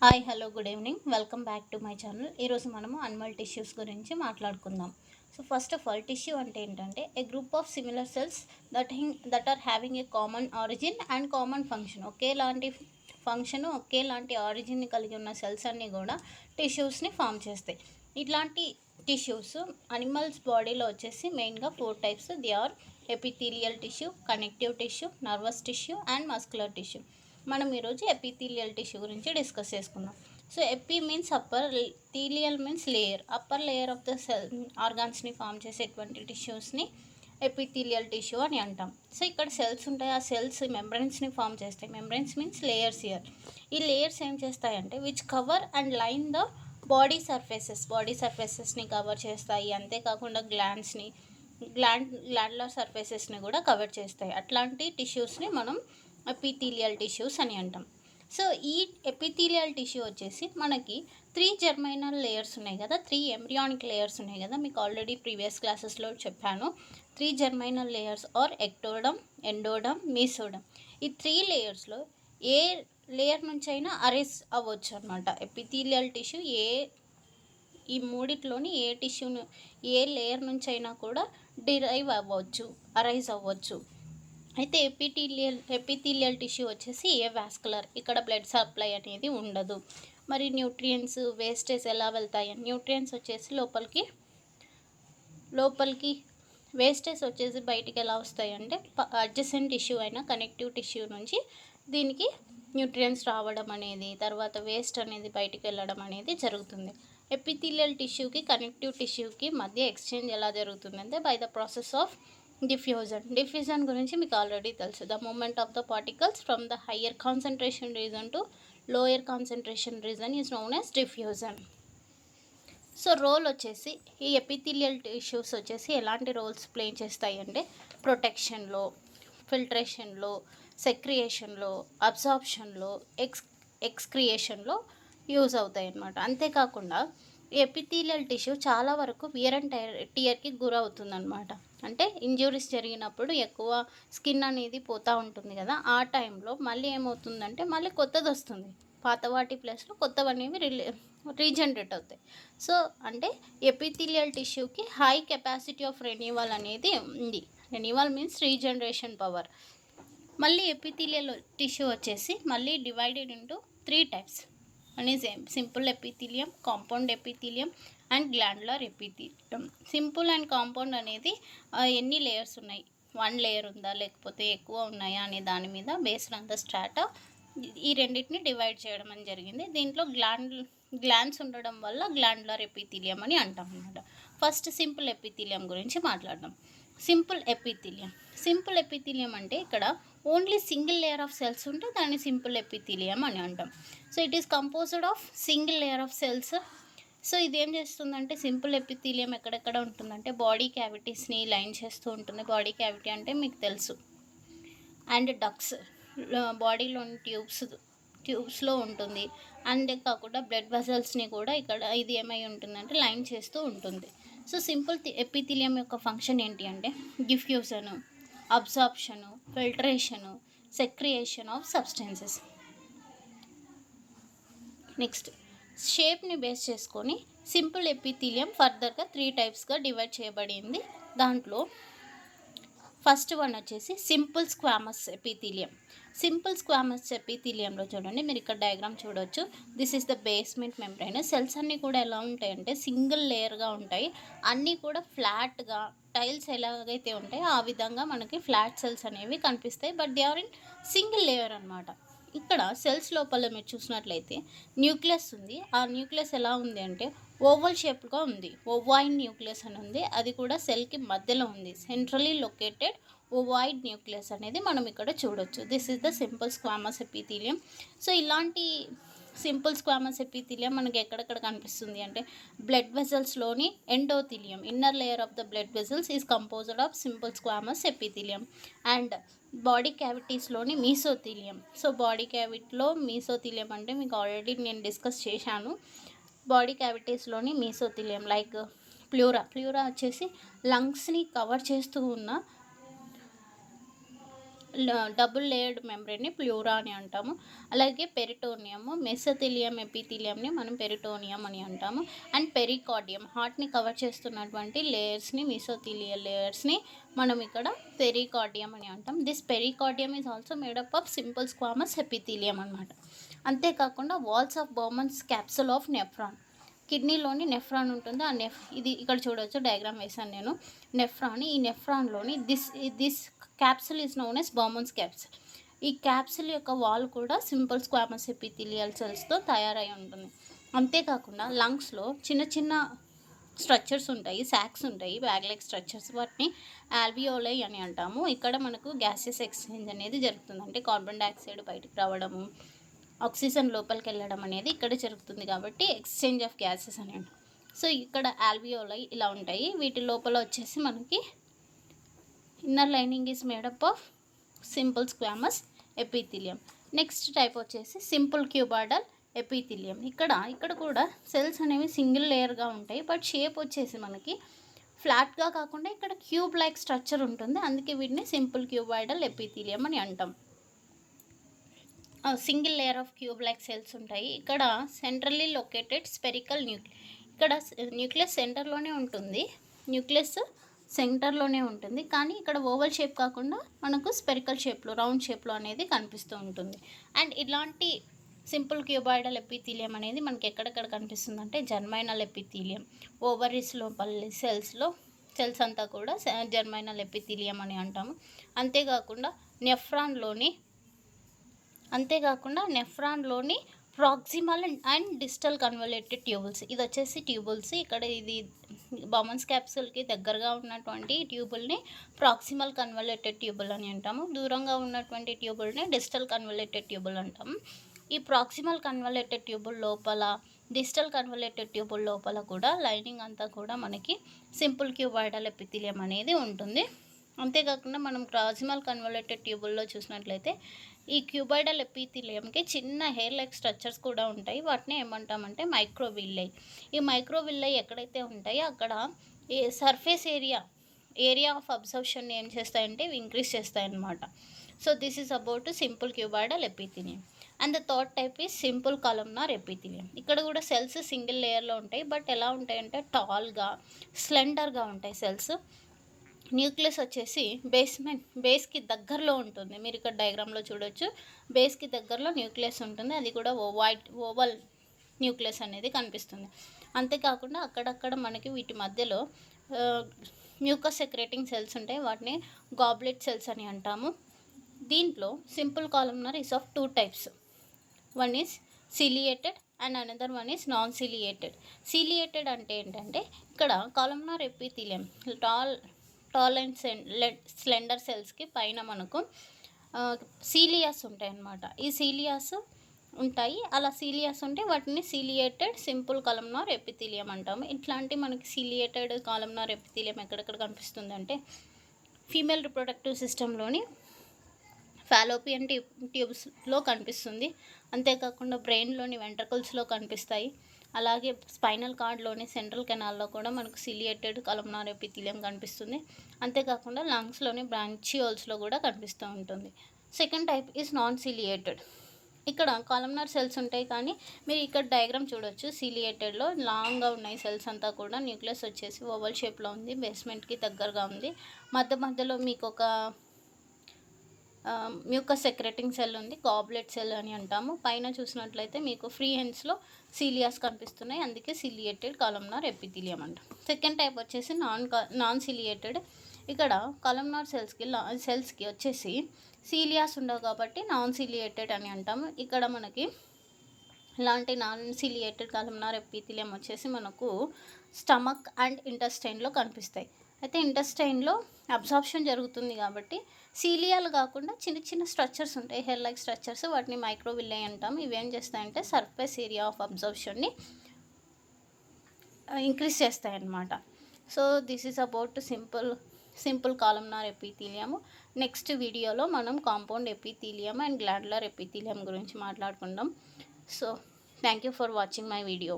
Hi hello good evening welcome back to my channel. ఈరోజు మనము animal tissues గురించి మాట్లాడుకుందాం. So first of all tissue అంటే ఏంటంటే a group of similar cells that are having a common origin and common function. ఒకేలాంటి function ఒకేలాంటి ఆరిజిన్ని కలిగి ఉన్న సెల్స్ అన్నీ కూడా టిష్యూస్ని ఫామ్ చేస్తాయి. ఇట్లాంటి టిష్యూస్ అనిమల్స్ బాడీలో వచ్చేసి మెయిన్గా 4 types. They are epithelial tissue, connective tissue, nervous tissue and muscular tissue. మనం ఈరోజు ఎపిథీలియల్ టిష్యూ గురించి డిస్కస్ చేసుకుందాం. So epi means upper, thelial means layer. Upper layer of the cell ఆర్గాన్స్ని ఫామ్ చేసేటువంటి టిష్యూస్ని ఎపిథీలియల్ టిష్యూ అని అంటాం. సో ఇక్కడ సెల్స్ ఉంటాయి, ఆ సెల్స్ మెంబ్రెన్స్ని ఫామ్ చేస్తాయి. మెంబ్రెన్స్ మీన్స్ లేయర్స్ ఇయర్. ఈ లేయర్స్ ఏం చేస్తాయంటే which cover and line the body సర్ఫేసెస్ని కవర్ చేస్తాయి. అంతేకాకుండా గ్లాండ్యులర్ సర్ఫేసెస్ని కూడా కవర్ చేస్తాయి. అట్లాంటి టిష్యూస్ని మనం ఎపిథీలియల్ టిష్యూస్ అని అంటాం. సో ఈ ఎపిథీలియల్ టిష్యూ వచ్చేసి మనకి 3 జెర్మైనల్ లేయర్స్ ఉన్నాయి కదా, 3 ఎంబ్రియానిక్ లేయర్స్ ఉన్నాయి కదా, మీకు ఆల్రెడీ ప్రీవియస్ క్లాసెస్లో చెప్పాను. 3 జెర్మైనల్ లేయర్స్ ఆర్ ఎక్టోడమ్, ఎండోడమ్, మీసోడమ్. ఈ 3 లేయర్స్లో ఏ లేయర్ నుంచి అయినా అరైజ్ అవ్వచ్చు అనమాట. ఎపిథీలియల్ టిష్యూ ఈ మూడిట్లోని ఏ లేయర్ నుంచి అయినా కూడా అరైజ్ అవ్వచ్చు. అయితే ఎపిథీలియల్ టిష్యూ వచ్చేసి వాస్కులర్. ఇక్కడ బ్లడ్ సప్లై అనేది ఉండదు. మరి న్యూట్రియంట్స్ వేస్టేజ్ ఎలా వెళ్తాయి? న్యూట్రియంట్స్ వచ్చేసి లోపలికి వేస్టేజ్ వచ్చేసి బయటికి ఎలా వస్తాయి అంటే అడ్జసెంట్ టిష్యూ అయిన కనెక్టివ్ టిష్యూ నుంచి దీనికి న్యూట్రియంట్స్ రావడం అనేది, తర్వాత వేస్ట్ అనేది బయటికి వెళ్ళడం అనేది జరుగుతుంది. ఎపిథీలియల్ టిష్యూకి కనెక్టివ్ టిష్యూకి మధ్య ఎక్స్చేంజ్ ఎలా జరుగుతుందంటే by the process of diffusion గురించి మీకు ఆల్రెడీ తెలుసు. The movement of the particles from the higher concentration region to lower concentration region is known as diffusion. So role వచ్చేసి ఈ ఎపిథీలియల్ టిష్యూస్ వచ్చేసి ఎలాంటి రోల్స్ ప్లే చేస్తాయి అంటే ప్రొటెక్షన్లో, ఫిల్ట్రేషన్లో, సెక్రియేషన్లో, అబ్జార్ప్షన్లో, ఎక్స్క్రియేషన్లో యూజ్ అవుతాయి అన్నమాట. అంతేకాకుండా ఎపిథీలియల్ టిష్యూ చాలా వరకు వియర్ అండ్ టియర్కి గురవుతుందన్నమాట. అంటే ఇంజ్యూరీస్ జరిగినప్పుడు ఎక్కువ స్కిన్ అనేది పోతూ ఉంటుంది కదా, ఆ టైంలో మళ్ళీ ఏమవుతుందంటే మళ్ళీ కొత్తది వస్తుంది. పాత వాటి ప్లేస్లో కొత్తవనేవి రీజనరేట్ అవుతాయి. సో అంటే ఎపిథీలియల్ టిష్యూకి హై కెపాసిటీ ఆఫ్ రెన్యూవల్ అనేది ఉంది. Renewal means regeneration power. మళ్ళీ ఎపిథీలియల్ టిష్యూ వచ్చేసి మళ్ళీ divided into 3 types. One is simple epithelium, compound epithelium and glandular epithelium. Simple and compound అనేది ఎన్ని లేయర్స్ ఉన్నాయి, 1 లేయర్ ఉందా లేకపోతే ఎక్కువ ఉన్నాయా అనే దాని మీద బేస్డ్ ఆన్ ద స్ట్రాటా ఈ రెండింటిని డివైడ్ చేయడం అని జరిగింది. దీంట్లో గ్లాండ్స్ ఉండడం వల్ల గ్లాండ్యులర్ ఎపిథీలియం అని అంటాం అన్నమాట. ఫస్ట్ సింపుల్ ఎపిథీలియం గురించి మాట్లాడదాం. సింపుల్ ఎపిథీలియం అంటే ఇక్కడ only single layer of cells ఉంటే దాన్ని సింపుల్ ఎపిథీలియం అని అంటాం. So it is composed of single layer of cells. So ఇది ఏం చేస్తుందంటే సింపుల్ ఎపిథీలియం ఎక్కడెక్కడ ఉంటుందంటే బాడీ క్యావిటీస్ని లైన్ చేస్తూ ఉంటుంది. బాడీ క్యావిటీ అంటే మీకు తెలుసు. అండ్ డక్ట్స్, బాడీలోని ట్యూబ్స్లో ఉంటుంది. అండ్ కాకుండా బ్లడ్ వెసల్స్ని కూడా ఇక్కడ ఇది ఏమై ఉంటుందంటే లైన్ చేస్తూ ఉంటుంది. సో సింపుల్ ఎపిథీలియం యొక్క ఫంక్షన్ ఏంటి అంటే diffusion, absorption, filtration, secretion of substances. Next షేప్ని బేస్ చేసుకొని సింపుల్ ఎపిథీలియం ఫర్దర్గా 3 టైప్స్గా డివైడ్ చేయబడింది. దాంట్లో ఫస్ట్ వన్ వచ్చేసి simple squamous epithelium. Simple squamous ఎపిథీలియంలో చూడండి, మీరు ఇక్కడ డయాగ్రామ్ చూడవచ్చు. This is the basement membrane. Cells అన్నీ కూడా ఎలా ఉంటాయంటే సింగిల్ లేయర్గా ఉంటాయి. అన్నీ కూడా ఫ్లాట్గా టైల్స్ ఎలాగైతే ఉంటాయో ఆ విధంగా మనకి ఫ్లాట్ సెల్స్ అనేవి కనిపిస్తాయి. But they are in single layer అనమాట. ఇక్కడ సెల్స్ లోపల మీరు చూసినట్లయితే న్యూక్లియస్ ఉంది. ఆ న్యూక్లియస్ ఎలా ఉంది అంటే ఓవల్ షేప్గా ఉంది. ఓవాయిడ్ న్యూక్లియస్ అని ఉంది. అది కూడా సెల్కి మధ్యలో ఉంది. సెంట్రలీ లొకేటెడ్ ఓవాయిడ్ న్యూక్లియస్ అనేది మనం ఇక్కడ చూడొచ్చు. This is the simple squamous epithelium. So ఇలాంటి సింపుల్ స్క్వామస్ ఎపిథీలియం మనకి ఎక్కడెక్కడ కనిపిస్తుంది అంటే బ్లడ్ వెసల్స్లోని endothelium, inner layer of the blood vessels is composed of simple squamous epithelium. And body క్యావిటీస్లోని మీసోథీలియం. సో బాడీ క్యావిటీలో మీసోథీలియం అంటే మీకు ఆల్రెడీ నేను డిస్కస్ చేశాను. బాడీ క్యావిటీస్లోని మీసోథీలియం లైక్ ప్లూరా వచ్చేసి లంగ్స్ని కవర్ చేస్తూ ఉన్న డబుల్ లేయర్డ్ మెంబ్రేన్ని ప్లూరా అని అంటాము. అలాగే పెరిటోనియము, మెసోథీలియం ఎపిథీలియంని మనం పెరిటోనియం అని అంటాము. అండ్ పెరికార్డియం, హార్ట్ని కవర్ చేస్తున్నటువంటి లేయర్స్ని, మెసోథీలియల్ లేయర్స్ని మనం ఇక్కడ పెరికార్డియం అని అంటాం. This pericardium is also made up of simple squamous epithelium అనమాట. అంతేకాకుండా walls of Bowman's capsule of nephron, కిడ్నీలోని నెఫ్రాన్ ఉంటుంది. ఆ ఇది ఇక్కడ చూడవచ్చు, డయాగ్రామ్ వేసాను నేను. నెఫ్రాన్, ఈ నెఫ్రాన్లోని this capsule is known as Bowman's capsule. ఈ క్యాప్సుల్ యొక్క వాల్ కూడా సింపుల్ స్క్వామస్ ఎపిథీలియల్ సెల్స్తో తయారై ఉంటుంది. అంతేకాకుండా లంగ్స్లో చిన్న చిన్న స్ట్రక్చర్స్ ఉంటాయి, సాక్స్ ఉంటాయి, బ్యాగ్ లైక్ స్ట్రక్చర్స్, వాటిని ఆల్వియోలై అని అంటాము. ఇక్కడ మనకు గ్యాసెస్ ఎక్స్చేంజ్ అనేది జరుగుతుంది. అంటే కార్బన్ డైఆక్సైడ్ బయటకు రావడము, ఆక్సిజన్ లోపలికి వెళ్ళడం అనేది ఇక్కడ జరుగుతుంది కాబట్టి ఎక్స్చేంజ్ ఆఫ్ గ్యాసెస్ అని అంటాం. సో ఇక్కడ ఆల్వియోలై ఇలా ఉంటాయి. వీటి లోపల వచ్చేసి మనకి inner lining is made up of simple squamous epithelium. Next type వచ్చేసి సింపుల్ క్యూబాయిడల్ ఎపిథీలియం. ఇక్కడ కూడా సెల్స్ అనేవి సింగిల్ లేయర్గా ఉంటాయి, బట్ షేప్ వచ్చేసి మనకి ఫ్లాట్గా కాకుండా ఇక్కడ క్యూబ్ లైక్ స్ట్రక్చర్ ఉంటుంది. అందుకే వీటిని సింపుల్ క్యూబాయిడల్ ఎపిథీలియం అని అంటాం. Single layer of cube like cells ఉంటాయి. ఇక్కడ సెంట్రల్లీ లొకేటెడ్ స్పెరికల్ ఇక్కడ న్యూక్లియస్ సెంటర్లోనే ఉంటుంది, కానీ ఇక్కడ ఓవల్ షేప్ కాకుండా మనకు స్పెరికల్ షేప్లో, రౌండ్ షేప్లో అనేది కనిపిస్తూ ఉంటుంది. అండ్ ఇలాంటి సింపుల్ క్యూబాయిడల్ ఎపిథీలియం అనేది మనకి ఎక్కడెక్కడ కనిపిస్తుంది అంటే జర్మైనల్ ఎపిథీలియం, ఓవరీస్ లోపల సెల్స్ అంతా కూడా జర్మైనల్ ఎపిథీలియం అని అంటాము. అంతేకాకుండా నెఫ్రాన్లోని proximal and distal convoluted tubules, ఇది వచ్చేసి ట్యూబుల్స్. ఇక్కడ ఇది బౌమన్స్ క్యాప్సూల్కి దగ్గరగా ఉన్నటువంటి ట్యూబుల్ని ప్రాక్సిమల్ కన్వల్యూటెడ్ ట్యూబుల్ అని అంటాము. దూరంగా ఉన్నటువంటి ట్యూబుల్ని డిస్టల్ కన్వల్యూటెడ్ ట్యూబుల్ అంటాము. ఈ ప్రాక్సిమల్ కన్వల్యూటెడ్ ట్యూబుల్ లోపల, డిస్టల్ కన్వల్యూటెడ్ ట్యూబుల్ లోపల కూడా లైనింగ్ అంతా కూడా మనకి సింపుల్ క్యూబాయిడల్ ఎపిథీలియం అనేది ఉంటుంది. అంతేకాకుండా మనం ప్రాక్సిమల్ కన్వల్యూటెడ్ ట్యూబుల్లో చూసినట్లయితే ఈ క్యూబాయిడల్ ఎపిథీలియంకి చిన్న హెయిర్ లైక్ స్ట్రక్చర్స్ కూడా ఉంటాయి. వాటిని ఏమంటామంటే మైక్రోవిల్లై. ఈ మైక్రోవిల్లై ఎక్కడైతే ఉంటాయో అక్కడ ఈ సర్ఫేస్ ఏరియా ఆఫ్ అబ్జర్ప్షన్ ఏం చేస్తాయంటే ఇంక్రీజ్ చేస్తాయన్నమాట. So this is about simple cuboidal epithelium. And the third type is simple columnar epithelium. ఇక్కడ కూడా సెల్స్ సింగిల్ లేయర్లో ఉంటాయి, బట్ ఎలా ఉంటాయంటే టాల్గా, స్లెండర్గా ఉంటాయి సెల్స్. న్యూక్లియస్ వచ్చేసి బేస్కి దగ్గరలో ఉంటుంది. మీరు ఇక్కడ డయాగ్రామ్లో చూడొచ్చు, బేస్కి దగ్గరలో న్యూక్లియస్ ఉంటుంది. అది కూడా ఓవల్ న్యూక్లియస్ అనేది కనిపిస్తుంది. అంతేకాకుండా అక్కడక్కడ మనకి వీటి మధ్యలో మ్యూకస్ సెక్రేటింగ్ సెల్స్ ఉంటాయి, వాటిని గాబ్లెట్ సెల్స్ అని అంటాము. దీంట్లో simple columnar is of 2 types. One is ciliated and another one is non ciliated. Ciliated అంటే ఏంటంటే ఇక్కడ columnar epithelium tall and slender సెల్స్కి పైన మనకు సీలియాస్ ఉంటాయి అన్నమాట. ఈ సీలియాస్ ఉంటాయి, అలా సీలియాస్ ఉంటే వాటిని సిలియేటెడ్ సింపుల్ కాలమ్నార్ ఎపిథీలియం అంటాము. ఇట్లాంటి మనకి సిలియేటెడ్ కాలమ్నార్ ఎపిథీలియం ఎక్కడెక్కడ కనిపిస్తుంది అంటే ఫీమేల్ రిప్రొడక్టివ్ సిస్టంలోని ఫాలోపియన్ ట్యూబ్స్లో కనిపిస్తుంది. అంతేకాకుండా బ్రెయిన్లోని వెంట్రకల్స్లో కనిపిస్తాయి. అలాగే స్పైనల్ కార్డ్లోని సెంట్రల్ కెనాల్లో కూడా మనకు సిలియేటెడ్ కాలమ్నార్ ఎపిథీలియం కనిపిస్తుంది. అంతేకాకుండా లంగ్స్లోని బ్రాంచియోల్స్లో కూడా కనిపిస్తూ ఉంటుంది. Second type is non ciliated. ఇక్కడ కాలమ్నార్ సెల్స్ ఉంటాయి, కానీ మీరు ఇక్కడ డయాగ్రామ్ చూడొచ్చు. సిలియేటెడ్లో లాంగ్గా ఉన్నాయి సెల్స్ అంతా కూడా. న్యూక్లియస్ వచ్చేసి ఓవల్ షేప్లో ఉంది, బేస్మెంట్కి దగ్గరగా ఉంది. మధ్యలో మీకు ఒక మ్యూకస్ సెక్రెటింగ్ సెల్ ఉంది, గాబ్లెట్ సెల్ అని అంటాము. పైన చూసినట్లయితే మీకు ఫ్రీ హెండ్స్లో సీలియాస్ కనిపిస్తున్నాయి, అందుకే సిలియేటెడ్ కాలమ్నార్ ఎపిథీలియం అంట. సెకండ్ టైప్ వచ్చేసి నాన్ సిలియేటెడ్. ఇక్కడ కాలమ్నార్ సెల్స్కి వచ్చేసి సీలియాస్ ఉండవు కాబట్టి నాన్ సిలియేటెడ్ అని అంటాము. ఇక్కడ మనకి ఇలాంటి నాన్ సిలియేటెడ్ కాలమ్నార్ ఎపిథీలియం వచ్చేసి మనకు స్టమక్ అండ్ ఇంటెస్టైన్లో కనిపిస్తాయి. అయితే ఇంటెస్టైన్లో అబ్జార్ప్షన్ జరుగుతుంది కాబట్టి సీలియాలు కాకుండా చిన్న చిన్న స్ట్రక్చర్స్ ఉంటాయి, హెయిర్ లైక్ స్ట్రక్చర్స్, వాటిని మైక్రోవిల్లై అంటాం. ఇవి ఏం చేస్తాయంటే సర్ఫేస్ ఏరియా ఆఫ్ అబ్జర్ప్షన్ని ఇంక్రీజ్ చేస్తాయన్నమాట. So this is about simple columnar epithelium. Next వీడియోలో మనం compound epithelium and glandular epithelium గురించి మాట్లాడుకుందాం. So thank you for watching my video.